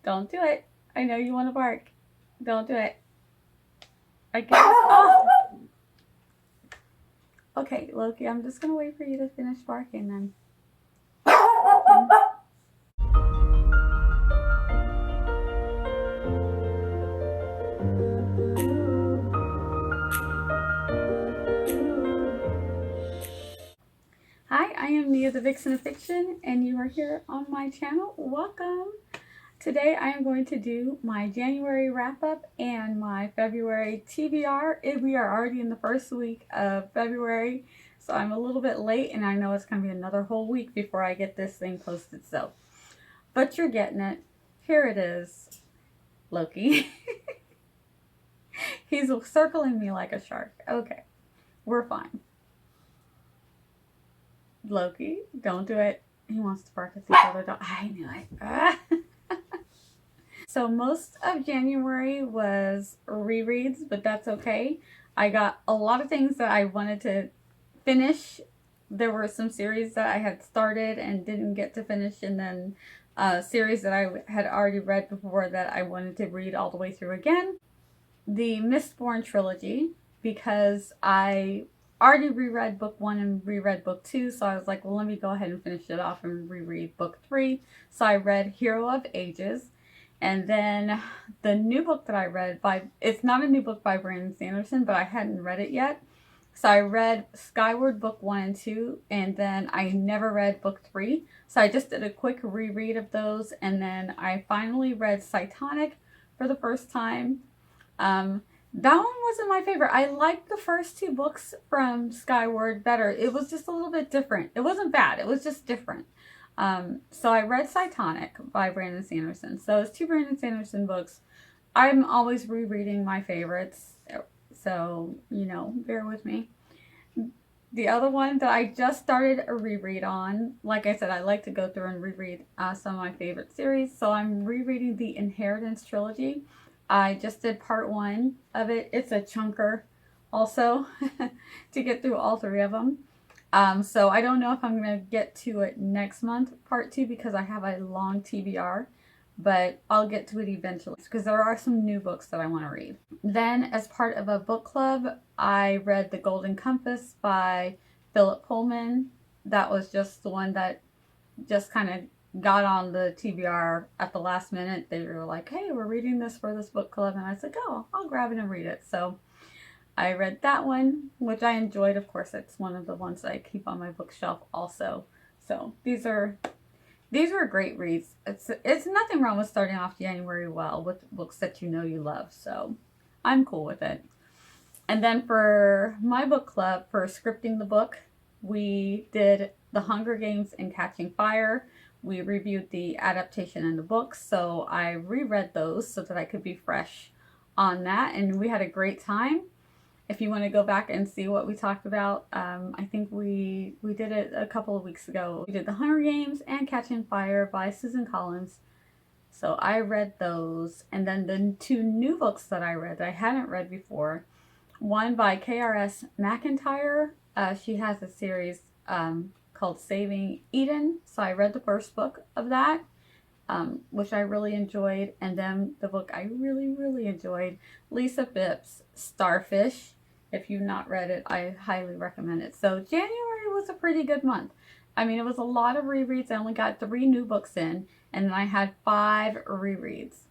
Don't do it. I know you want to bark. Don't do it. I guess. Oh. Okay, Loki, I'm just gonna wait for you to finish barking then. Hi, I am Nia the Vixen of Fiction, and you are here on my channel. Welcome! Today I am going to do my January wrap-up and my February TBR. We are already in the first week of February, so I'm a little bit late, and I know it's going to be another whole week before I get this thing posted, but you're getting it. Here it is, Loki. He's circling me like a shark. Okay, we're fine. Loki, don't do it. He wants to bark at the other dog. I knew it. So most of January was rereads, but that's okay. I got a lot of things that I wanted to finish. There were some series that I had started and didn't get to finish, and then series that I had already read before that I wanted to read all the way through again. The Mistborn trilogy, because I already reread book 1 and reread book 2, so I was like, well, let me go ahead and finish it off and reread book 3. So I read Hero of Ages, and then the new book that I read it's not a new book by Brandon Sanderson, but I hadn't read it yet. So I read Skyward book 1 and 2, and then I never read book 3. So I just did a quick reread of those, and then I finally read Cytonic for the first time. That one wasn't my favorite. I liked the first 2 books from Skyward better. It was just a little bit different. It wasn't bad. It was just different. So I read Cytonic by Brandon Sanderson. So it's 2 Brandon Sanderson books. I'm always rereading my favorites. So, you know, bear with me. The other one that I just started a reread on, like I said, I like to go through and reread some of my favorite series. So I'm rereading the Inheritance trilogy. I just did part 1 of it. It's a chunker also to get through all 3 of them. So I don't know if I'm going to get to it next month, part 2, because I have a long TBR, but I'll get to it eventually because there are some new books that I want to read. Then as part of a book club, I read The Golden Compass by Philip Pullman. That was just the one that just kind of got on the TBR at the last minute. They were like, hey, we're reading this for this book club, and I said, oh, I'll grab it and read it. So I read that one, which I enjoyed. Of course, it's one of the ones that I keep on my bookshelf also. So these were great reads. It's nothing wrong with starting off January well with books that you know you love, so I'm cool with it. And then for my book club, for scripting the book, we did The Hunger Games and Catching Fire. We reviewed the adaptation in the books, so I reread those so that I could be fresh on that, and we had a great time. If you want to go back and see what we talked about, I think we did it a couple of weeks ago. We did The Hunger Games and Catching Fire by Susan Collins. So I read those, and then the 2 new books that I read that I hadn't read before. One by KRS McIntyre. She has a series called Saving Eden. So I read the first book of that, which I really enjoyed. And then the book I really enjoyed, Lisa Phipps' Starfish. If you've not read it, I highly recommend it. So January was a pretty good month. I mean, it was a lot of rereads. I only got 3 new books in, and then I had 5 rereads.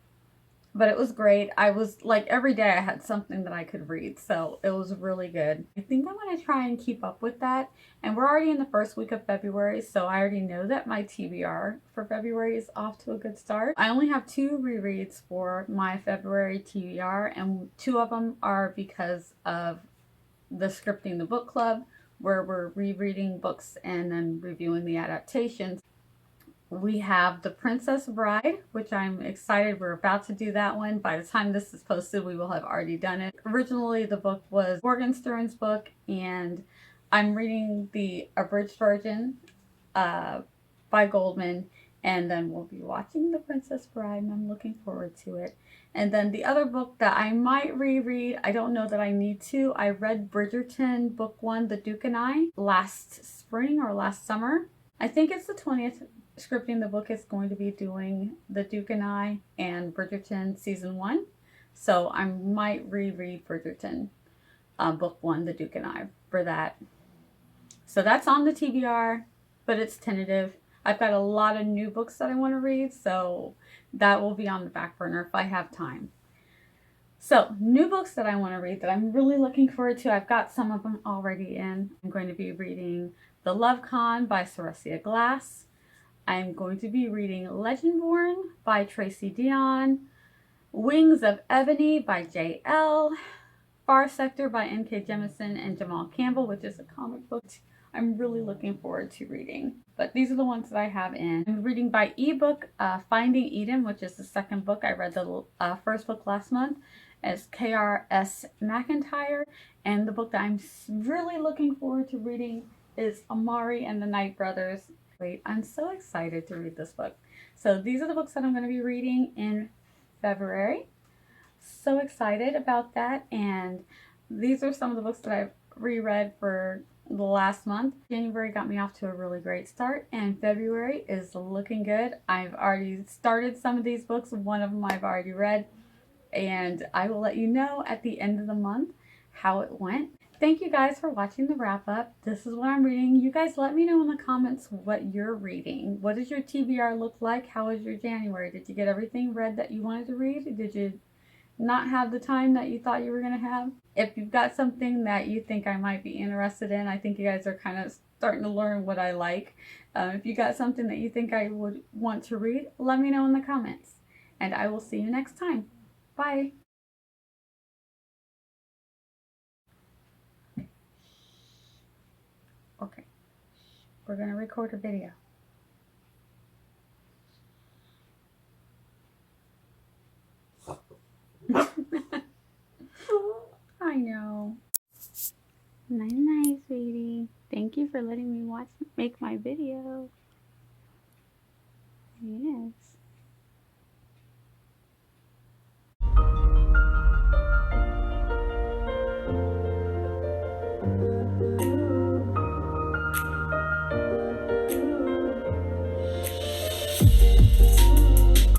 But it was great. I was like, every day I had something that I could read, so it was really good. I think I'm going to try and keep up with that. And we're already in the first week of February, so I already know that my TBR for February is off to a good start. I only have 2 rereads for my February TBR, and 2 of them are because of the Scripting the Book Club, where we're rereading books and then reviewing the adaptations. We have The Princess Bride, which I'm excited. We're about to do that one. By the time this is posted, we will have already done it. Originally, the book was Morgenstern's book, and I'm reading the abridged version by Goldman, and then we'll be watching The Princess Bride, and I'm looking forward to it. And then the other book that I might reread, I don't know that I need to. I read Bridgerton, book 1, The Duke and I, last spring or last summer. I think it's the 20th scripting the book is going to be doing The Duke and I and Bridgerton Season 1. So I might reread Bridgerton, Book 1, The Duke and I, for that. So that's on the TBR, but it's tentative. I've got a lot of new books that I want to read, so that will be on the back burner if I have time. So, new books that I want to read that I'm really looking forward to. I've got some of them already in. I'm going to be reading The Love Con by Ceresia Glass. I'm going to be reading Legendborn by Tracy Dion. Wings of Ebony by J.L. Far Sector by N.K. Jemisin and Jamal Campbell, which is a comic book I'm really looking forward to reading. But these are the ones that I have in. I'm reading by ebook Finding Eden, which is the second book. I read the first book last month as K.R.S. McIntyre. And the book that I'm really looking forward to reading is Amari and the Night Brothers. Wait, I'm so excited to read this book. So these are the books that I'm going to be reading in February. So excited about that. And these are some of the books that I've reread for the last month. January got me off to a really great start, and February is looking good. I've already started some of these books. One of them I've already read, and I will let you know at the end of the month how it went. Thank you guys for watching the wrap up. This is what I'm reading. You guys let me know in the comments what you're reading. What does your TBR look like? How was your January? Did you get everything read that you wanted to read? Did you not have the time that you thought you were going to have? If you've got something that you think I might be interested in, I think you guys are kind of starting to learn what I like. If you got something that you think I would want to read, let me know in the comments. And I will see you next time. Bye. Okay, we're going to record a video. I know. Night, sweetie. Thank you for letting me make my video. Yes.